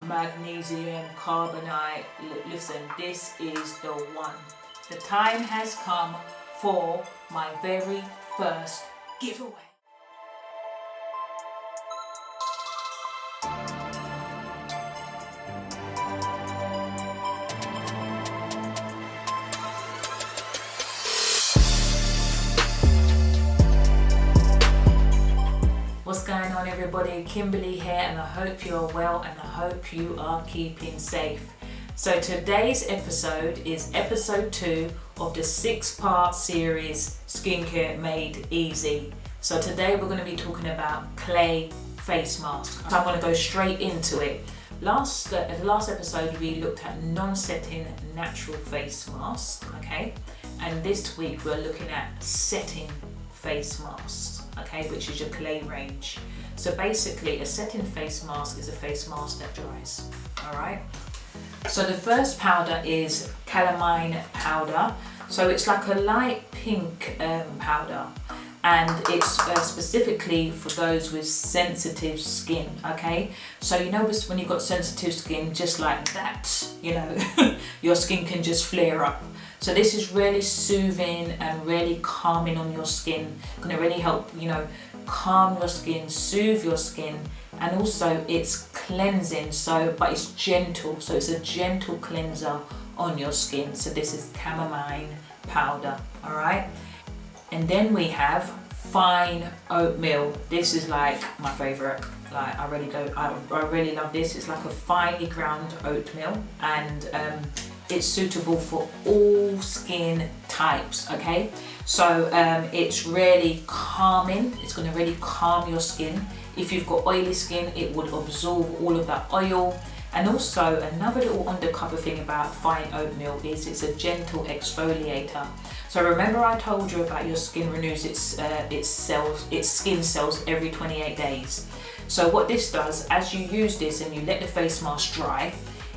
Magnesium Carbonate. Listen, this is the one. The time has come for my very first giveaway. What's going on, everybody? Kimberly here, and I hope you are well and I hope you are keeping safe. So today's episode is episode 2 of the 6-part series Skincare Made Easy. So today we're going to be talking about clay face masks. So I'm going to go straight into it. The last episode we looked at non-setting natural face masks, okay? And this week we're looking at setting face masks, okay, which is your clay range. So basically a setting face mask is a face mask that dries, all right? So the first powder is Calamine powder. So it's like a light pink powder, and it's specifically for those with sensitive skin, okay? So you know when you've got sensitive skin, just like that, you know, your skin can just flare up. So this is really soothing and really calming on your skin. Going to really help, you know, calm your skin, soothe your skin, and also it's cleansing. So, but it's gentle. So it's a gentle cleanser on your skin. So this is Calamine powder, all right? And then we have fine oatmeal. This is like my favorite. Like I really love this. It's like a finely ground oatmeal, and it's suitable for all skin types, okay? So it's really calming. It's going to really calm your skin. If you've got oily skin, it would absorb all of that oil. And also another little undercover thing about fine oatmeal is it's a gentle exfoliator. So remember I told you about your skin renews its skin cells every 28 days. So what this does, as you use this and you let the face mask dry,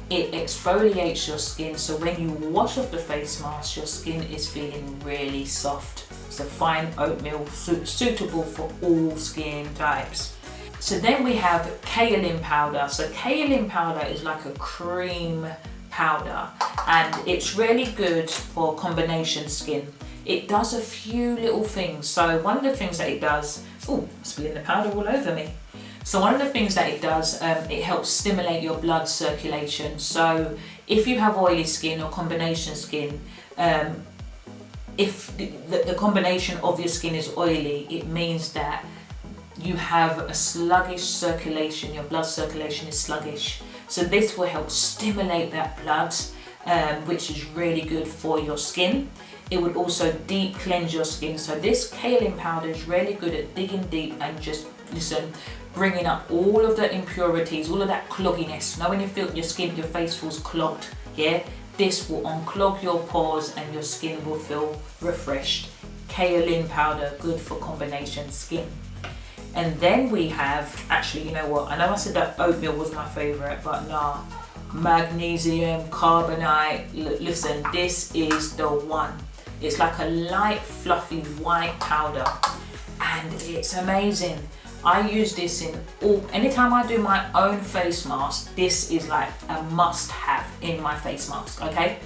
it exfoliates your skin, so when you wash off the face mask, your skin is feeling really soft. So fine oatmeal, suitable for all skin types. So then we have kaolin powder. So kaolin powder is like a cream powder, and it's really good for combination skin. It does a few little things. So one of the things that it does, oh, spilling the powder all over me. So one of the things that it does, it helps stimulate your blood circulation. So if you have oily skin or combination skin, if the combination of your skin is oily, it means that you have a sluggish circulation, your blood circulation is sluggish. So this will help stimulate that blood, which is really good for your skin. It would also deep cleanse your skin. So this kaolin powder is really good at digging deep and just, listen, bringing up all of the impurities, all of that clogginess. Now when you feel your skin, your face feels clogged, yeah? This will unclog your pores and your skin will feel refreshed. Kaolin powder, good for combination skin. And then we have, actually, you know what? I know I said that oatmeal was my favorite, but nah. Magnesium Carbonate. Listen, this is the one. It's like a light, fluffy white powder, and it's amazing. I use this in anytime I do my own face mask, this is like a must-have in my face mask, okay?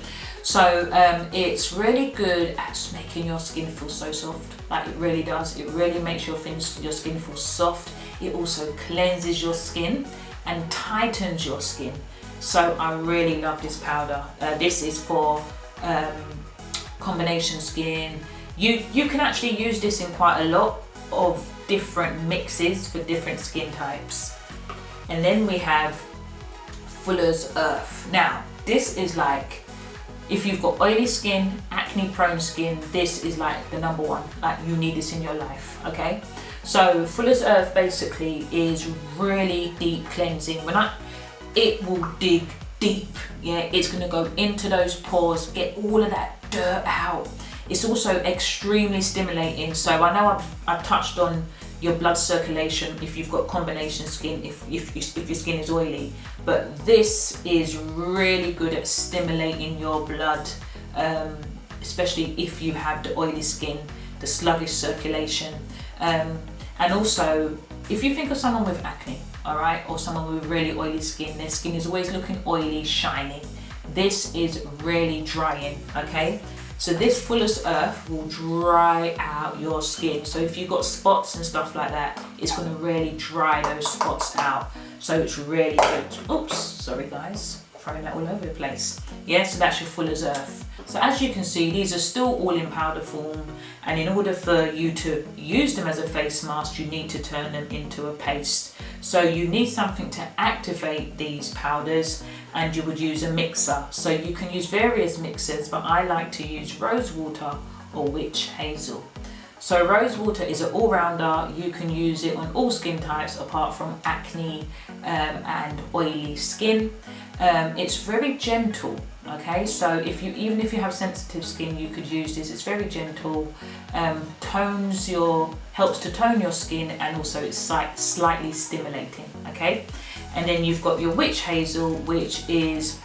So it's really good at making your skin feel so soft, like it really does. It really makes your skin feel soft. It also cleanses your skin and tightens your skin. So I really love this powder. This is for combination skin. You can actually use this in quite a lot of different mixes for different skin types. And then we have Fuller's Earth. Now this is like, if you've got oily skin, acne prone skin, this is like the number one. Like you need this in your life, okay? So Fuller's Earth basically is really deep cleansing. It will dig deep, yeah? It's gonna go into those pores, get all of that dirt out. It's also extremely stimulating. So I know I've touched on your blood circulation if you've got combination skin, if your skin is oily, but this is really good at stimulating your blood, especially if you have the oily skin, the sluggish circulation, and also if you think of someone with acne, all right, or someone with really oily skin, their skin is always looking oily, shiny. This is really drying, okay? So this Fuller's Earth will dry out your skin. So if you've got spots and stuff like that, it's going to really dry those spots out. So it's really good. Oops, sorry guys, throwing that all over the place. Yeah, so that's your Fuller's Earth. So as you can see, these are still all in powder form, and in order for you to use them as a face mask, you need to turn them into a paste. So you need something to activate these powders, and you would use a mixer. So you can use various mixers, but I like to use rose water or witch hazel. So rose water is an all-rounder. You can use it on all skin types apart from acne and oily skin. It's very gentle, okay? So even if you have sensitive skin, you could use this. It's very gentle, helps to tone your skin, and also it's slightly stimulating, okay? And then you've got your witch hazel, which is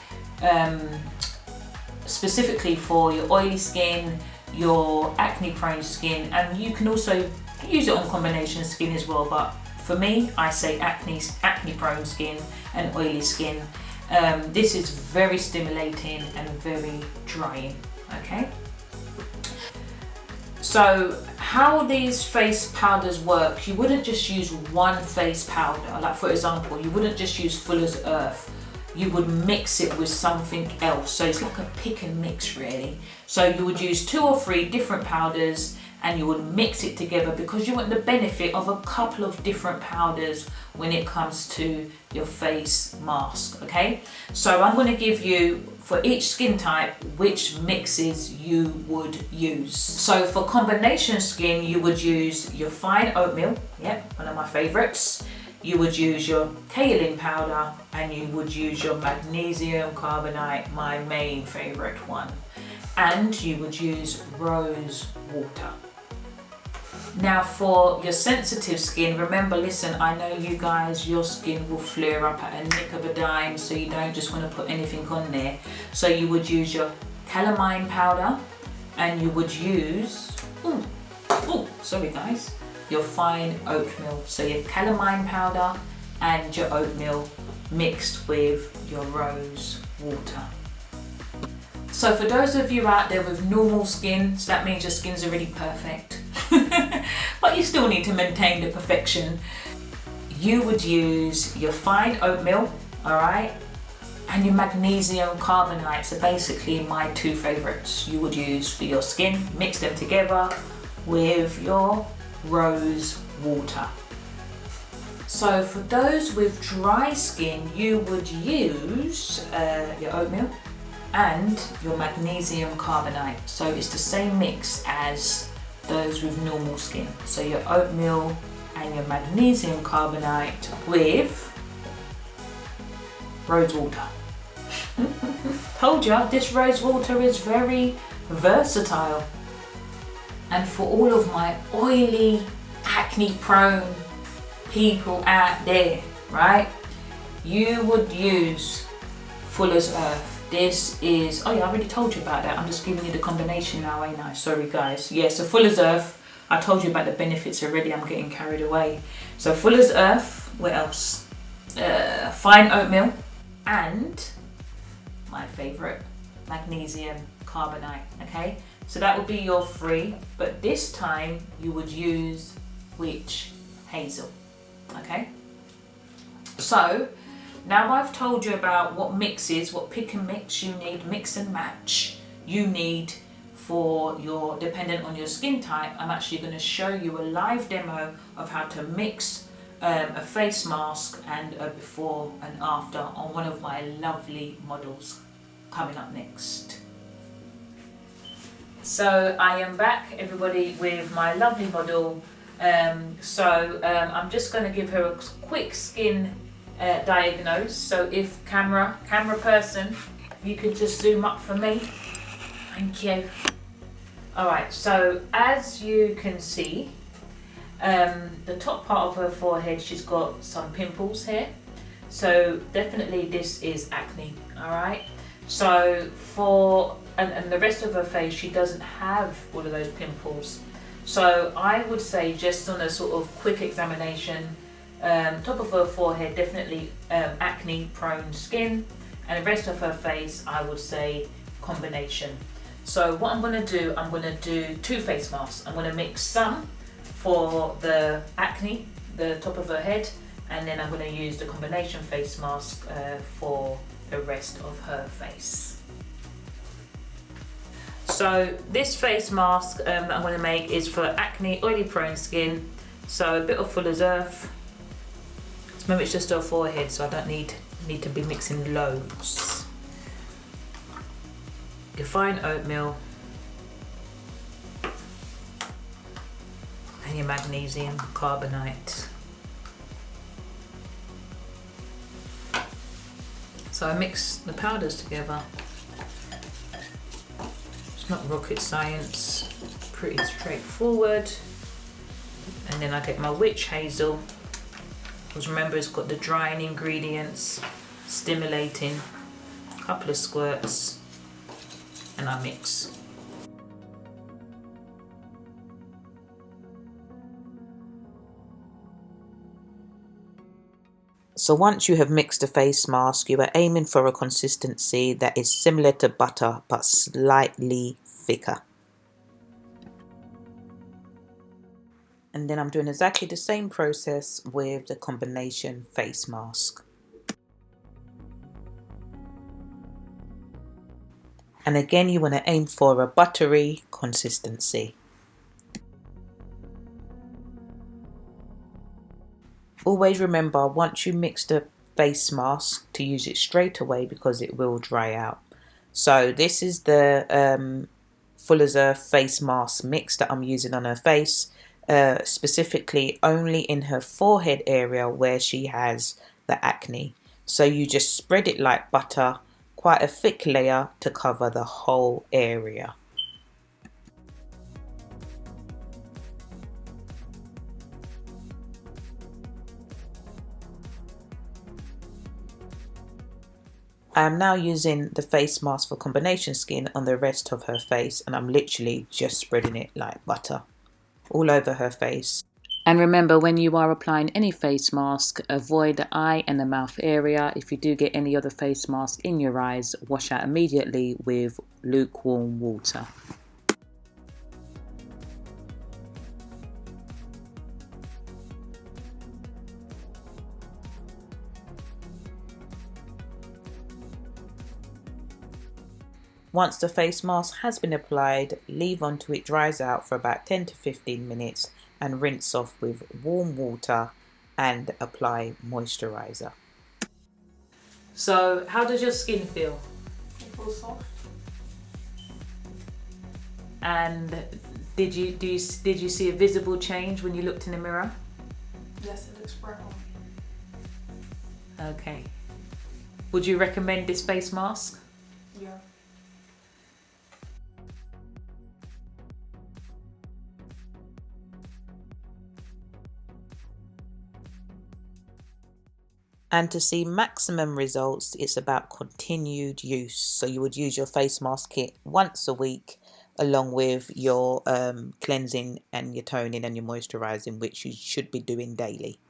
specifically for your oily skin, your acne prone skin, and you can also use it on combination skin as well, but for me, I say acne prone skin and oily skin. This is very stimulating and very drying, okay? So how these face powders work, you wouldn't just use one face powder. Like for example, you wouldn't just use Fuller's Earth. You would mix it with something else. So it's like a pick and mix really. So you would use 2 or 3 different powders and you would mix it together because you want the benefit of a couple of different powders when it comes to your face mask, okay? So I'm going to give you, for each skin type, which mixes you would use. So for combination skin, you would use your fine oatmeal, yep, one of my favorites. You would use your kaolin powder, and you would use your magnesium carbonate, my main favorite one. And you would use rose water. Now for your sensitive skin, remember, listen, I know you guys, your skin will flare up at a nick of a dime, so you don't just want to put anything on there. So you would use your calamine powder, and you would use, sorry guys, your fine oatmeal. So your calamine powder and your oatmeal mixed with your rose water. So for those of you out there with normal skin, so that means your skin's already perfect, but you still need to maintain the perfection, you would use your fine oatmeal, all right, and your magnesium carbonate. So basically my 2 favorites you would use for your skin. Mix them together with your rose water. So for those with dry skin, you would use your oatmeal and your magnesium carbonate. So it's the same mix as those with normal skin. So your oatmeal and your magnesium carbonate with rose water. Told ya, this rose water is very versatile. And for all of my oily, acne prone people out there, right? You would use Fuller's Earth. This is, oh yeah, I already told you about that. I'm just giving you the combination now, ain't I? Sorry guys. Yeah, so Fuller's Earth, I told you about the benefits already. I'm getting carried away. So Fuller's Earth, what else? Fine oatmeal, and my favorite, magnesium carbonate, okay? So that would be your 3, but this time you would use witch hazel, okay? So now I've told you about what mixes, what pick and mix you need, mix and match you need for your, dependent on your skin type. I'm actually going to show you a live demo of how to mix a face mask and a before and after on one of my lovely models coming up next. So I am back, everybody, with my lovely model. I'm just going to give her a quick skin diagnose. So if camera person, if you could just zoom up for me, thank you. All right, so as you can see, the top part of her forehead, she's got some pimples here. So definitely this is acne, all right? So and the rest of her face, she doesn't have all of those pimples. So I would say, just on a sort of quick examination, Top of her forehead, definitely acne prone skin, and the rest of her face, I would say combination. So what I'm going to do, I'm going to do 2 face masks. I'm going to mix some for the acne, the top of her head, and then I'm going to use the combination face mask for the rest of her face. So this face mask that I'm going to make is for acne, oily prone skin. So a bit of Fuller's Earth. Remember, it's just her forehead, so I don't need to be mixing loads. Your fine oatmeal and your magnesium carbonate. So I mix the powders together. It's not rocket science, pretty straightforward. And then I get my witch hazel, because remember it's got the drying ingredients, stimulating, a couple of squirts, and I mix. So once you have mixed the face mask, you are aiming for a consistency that is similar to butter but slightly thicker. And then I'm doing exactly the same process with the combination face mask. And again, you want to aim for a buttery consistency. Always remember, once you mix the face mask, to use it straight away because it will dry out. So this is the Fuller's Earth face mask mix that I'm using on her face. Specifically only in her forehead area where she has the acne. So you just spread it like butter, quite a thick layer to cover the whole area. I am now using the face mask for combination skin on the rest of her face, and I'm literally just spreading it like butter all over her face. And remember, when you are applying any face mask, avoid the eye and the mouth area. If you do get any other face mask in your eyes, wash out immediately with lukewarm water. Once the face mask has been applied, leave until it dries out for about 10 to 15 minutes and rinse off with warm water and apply moisturizer. So how does your skin feel? It feels soft. And did you see a visible change when you looked in the mirror? Yes, it looks bright on me. Okay. Would you recommend this face mask? Yeah. And to see maximum results, it's about continued use. So you would use your face mask kit once a week, along with your cleansing and your toning and your moisturizing, which you should be doing daily.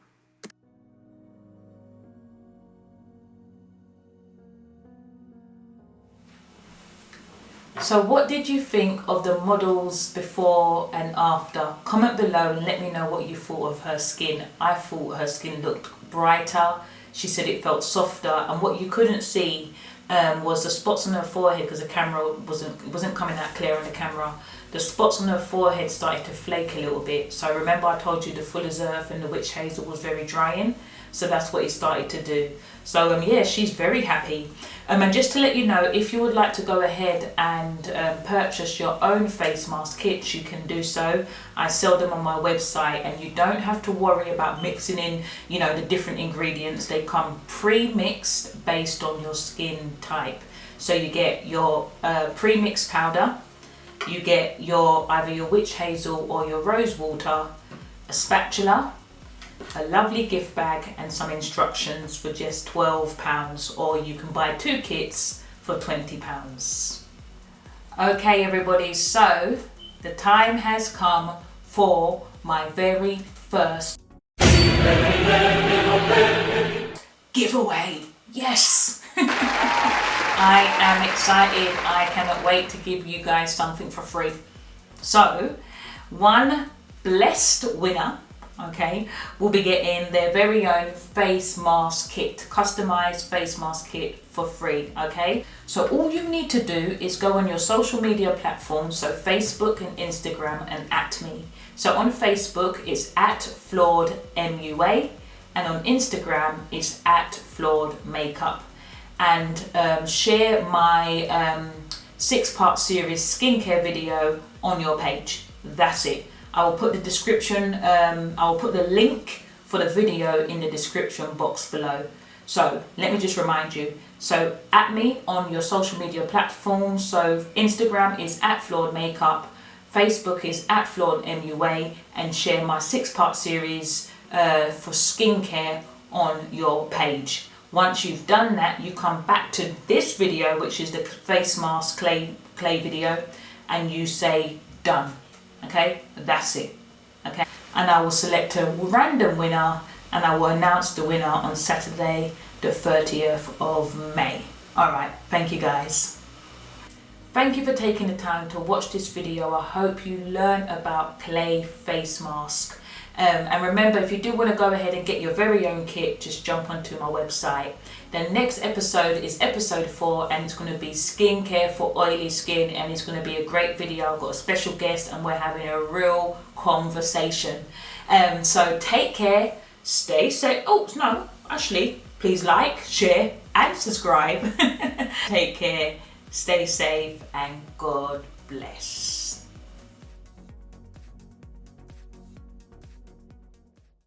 So what did you think of the models before and after? Comment below and let me know what you thought of her skin. I thought her skin looked brighter. She said it felt softer, and what you couldn't see was the spots on her forehead, because the camera wasn't coming out clear on the camera. The spots on her forehead started to flake a little bit. So remember I told you the Fuller's Earth and the Witch Hazel was very drying, so that's what it started to do. So yeah, she's very happy. And just to let you know, if you would like to go ahead and purchase your own face mask kits, you can do so. I sell them on my website, and you don't have to worry about mixing in, the different ingredients. They come pre-mixed based on your skin type. So you get your pre-mixed powder, you get either your witch hazel or your rose water, a spatula, a lovely gift bag, and some instructions for just £12, or you can buy 2 kits for £20. Okay everybody, so the time has come for my very first Giveaway, yes. I am excited. I cannot wait to give you guys something for free. So one blessed winner, okay, will be getting their very own face mask kit, customized face mask kit for free, okay? So all you need to do is go on your social media platforms, so Facebook and Instagram, and @me. So on Facebook it's @flawedmua, and on Instagram it's @flawedmakeup. And share my 6-part series skincare video on your page. That's it. I will put the description, I will put the link for the video in the description box below. So let me just remind you. So @me on your social media platforms. So Instagram is @flawedmakeup, Facebook is @flawedmua, and share my 6-part series for skincare on your page. Once you've done that, you come back to this video, which is the face mask clay video, and you say done. Okay, that's it. Okay, and I will select a random winner, and I will announce the winner on Saturday the 30th of May. All right, thank you guys. Thank you for taking the time to watch this video. I hope you learn about clay face mask. And remember, if you do want to go ahead and get your very own kit, just jump onto my website. The next episode is episode 4, and it's going to be skincare for oily skin, and it's going to be a great video. I've got a special guest and we're having a real conversation. So take care, stay safe. Oh no, actually, please like, share and subscribe. Take care, stay safe, and God bless.